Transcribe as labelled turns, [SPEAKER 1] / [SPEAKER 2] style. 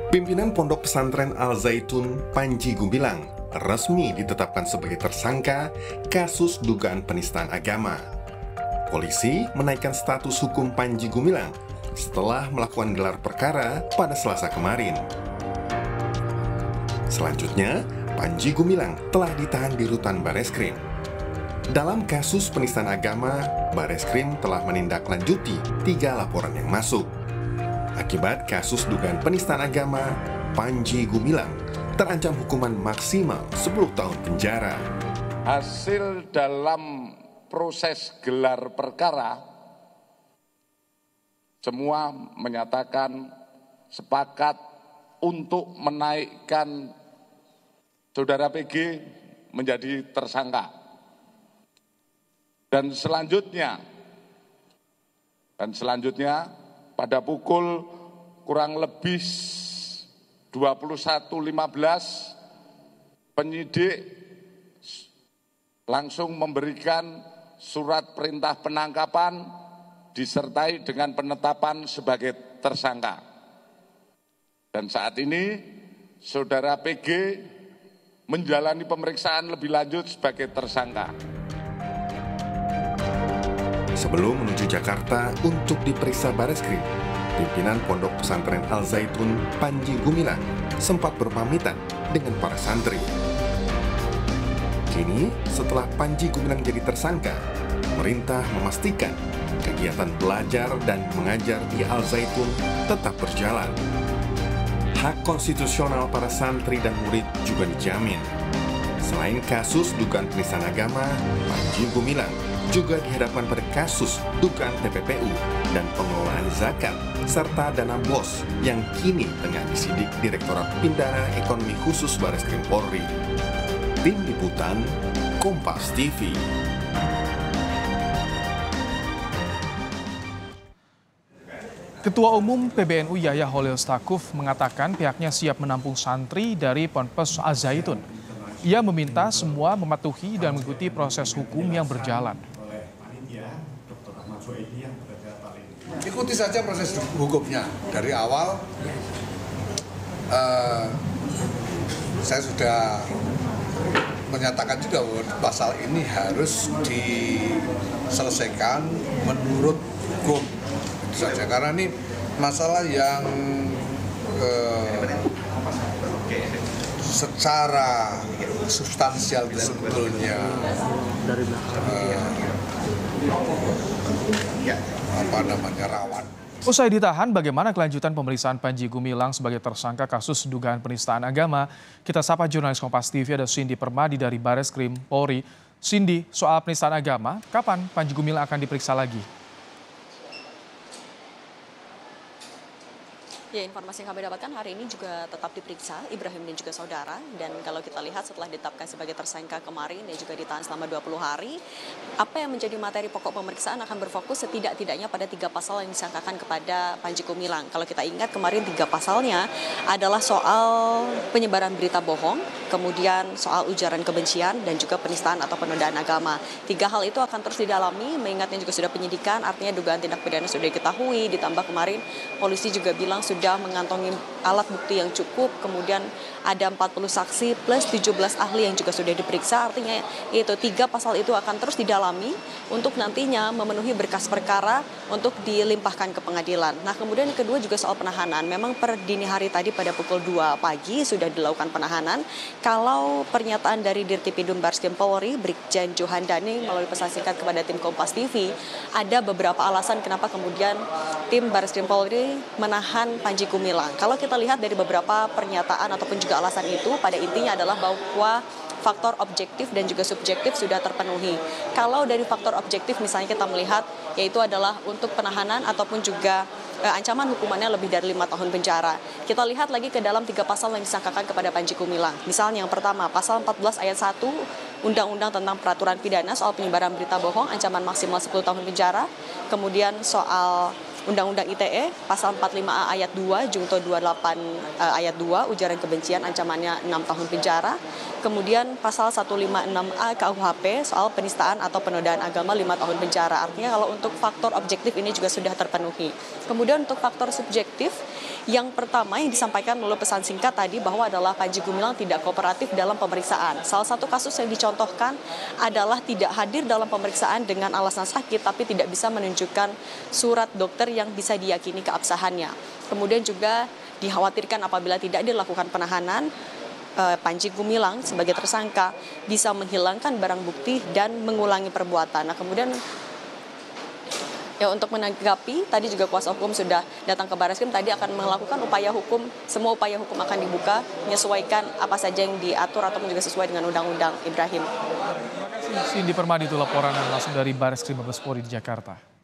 [SPEAKER 1] Pimpinan Pondok Pesantren Al Zaitun, Panji Gumilang, resmi ditetapkan sebagai tersangka kasus dugaan penistaan agama. Polisi menaikkan status hukum Panji Gumilang setelah melakukan gelar perkara pada Selasa kemarin. Selanjutnya, Panji Gumilang telah ditahan di rutan Bareskrim. Dalam kasus penistaan agama, Bareskrim telah menindaklanjuti 3 laporan yang masuk. Akibat kasus dugaan penistaan agama, Panji Gumilang terancam hukuman maksimal 10 tahun penjara.
[SPEAKER 2] Hasil dalam proses gelar perkara, semua menyatakan sepakat untuk menaikkan Saudara PG menjadi tersangka. Dan selanjutnya pada pukul kurang lebih 21.15 penyidik langsung memberikan surat perintah penangkapan disertai dengan penetapan sebagai tersangka. Dan saat ini Saudara PG menjalani pemeriksaan lebih lanjut sebagai tersangka.
[SPEAKER 1] Sebelum menuju Jakarta untuk diperiksa Bareskrim, pimpinan Pondok Pesantren Al Zaitun, Panji Gumilang, sempat berpamitan dengan para santri. Kini, setelah Panji Gumilang jadi tersangka, pemerintah memastikan kegiatan belajar dan mengajar di Al Zaitun tetap berjalan. Hak konstitusional para santri dan murid juga dijamin. Selain kasus dugaan penistaan agama, Panji Gumilang juga dihadapkan pada kasus dugaan TPPU dan pengelolaan zakat serta dana BOS yang kini tengah disidik Direktorat Pidana Ekonomi Khusus Bareskrim Polri. Tim Liputan, Kompas TV.
[SPEAKER 3] Ketua Umum PBNU Yahya Holil Stakuf mengatakan pihaknya siap menampung santri dari Ponpes Al Zaitun. Ia meminta semua mematuhi dan mengikuti proses hukum yang berjalan.
[SPEAKER 4] Ikuti saja proses hukumnya. Dari awal saya sudah menyatakan juga bahwa pasal ini harus diselesaikan menurut hukum. Itu saja, karena ini masalah yang secara substansial sebetulnya rawan.
[SPEAKER 3] Usai ditahan, bagaimana kelanjutan pemeriksaan Panji Gumilang sebagai tersangka kasus dugaan penistaan agama? Kita sapa jurnalis Kompas TV, ada Cindy Permadi dari Bareskrim Polri. Cindy, soal penistaan agama, kapan Panji Gumilang akan diperiksa lagi?
[SPEAKER 5] Ya, informasi yang kami dapatkan hari ini juga tetap diperiksa Ibrahim dan juga saudara. Dan kalau kita lihat setelah ditetapkan sebagai tersangka kemarin dan juga ditahan selama 20 hari, apa yang menjadi materi pokok pemeriksaan akan berfokus setidak-tidaknya pada 3 pasal yang disangkakan kepada Panji Gumilang. Kalau kita ingat kemarin 3 pasalnya adalah soal penyebaran berita bohong, kemudian soal ujaran kebencian dan juga penistaan atau penodaan agama. 3 hal itu akan terus didalami, mengingatnya juga sudah penyidikan, artinya dugaan tindak pidana sudah diketahui, ditambah kemarin polisi juga bilang sudah mengantongi alat bukti yang cukup, kemudian ada 40 saksi plus 17 ahli yang juga sudah diperiksa, artinya itu 3 pasal itu akan terus didalami untuk nantinya memenuhi berkas perkara untuk dilimpahkan ke pengadilan. Nah, kemudian yang kedua juga soal penahanan. Memang per dini hari tadi pada pukul 2 pagi sudah dilakukan penahanan. Kalau pernyataan dari Dirtipidum Bareskrim Polri, Brigjen Johandani melalui pesan singkat kepada tim Kompas TV, ada beberapa alasan kenapa kemudian tim Bareskrim Polri menahan Panji Gumilang. Kalau kita lihat dari beberapa pernyataan ataupun juga alasan itu, pada intinya adalah bahwa faktor objektif dan juga subjektif sudah terpenuhi. Kalau dari faktor objektif misalnya kita melihat yaitu adalah untuk penahanan ataupun juga ancaman hukumannya lebih dari 5 tahun penjara. Kita lihat lagi ke dalam 3 pasal yang disangkakan kepada Panji Gumilang. Misalnya yang pertama, pasal 14 ayat 1 Undang-Undang tentang Peraturan Pidana soal penyebaran berita bohong, ancaman maksimal 10 tahun penjara. Kemudian soal Undang-Undang ITE, pasal 45A ayat 2, Junto 28 ayat 2, ujaran kebencian ancamannya 6 tahun penjara. Kemudian pasal 156A KUHP soal penistaan atau penodaan agama 5 tahun penjara. Artinya kalau untuk faktor objektif ini juga sudah terpenuhi. Kemudian untuk faktor subjektif, yang pertama yang disampaikan melalui pesan singkat tadi bahwa adalah Panji Gumilang tidak kooperatif dalam pemeriksaan. Salah satu kasus yang dicontohkan adalah tidak hadir dalam pemeriksaan dengan alasan sakit tapi tidak bisa menunjukkan surat dokter yang bisa diyakini keabsahannya. Kemudian juga dikhawatirkan apabila tidak dilakukan penahanan, Panji Gumilang sebagai tersangka bisa menghilangkan barang bukti dan mengulangi perbuatan. Nah, kemudian ya untuk menanggapi, tadi juga kuasa hukum sudah datang ke Barreskrim, tadi akan melakukan upaya hukum, semua upaya hukum akan dibuka, menyesuaikan apa saja yang diatur ataupun juga sesuai dengan undang-undang. Ibrahim.
[SPEAKER 3] Terima kasih Cindy Permadi, itu laporan langsung dari Barreskrim Mabes Polri di Jakarta.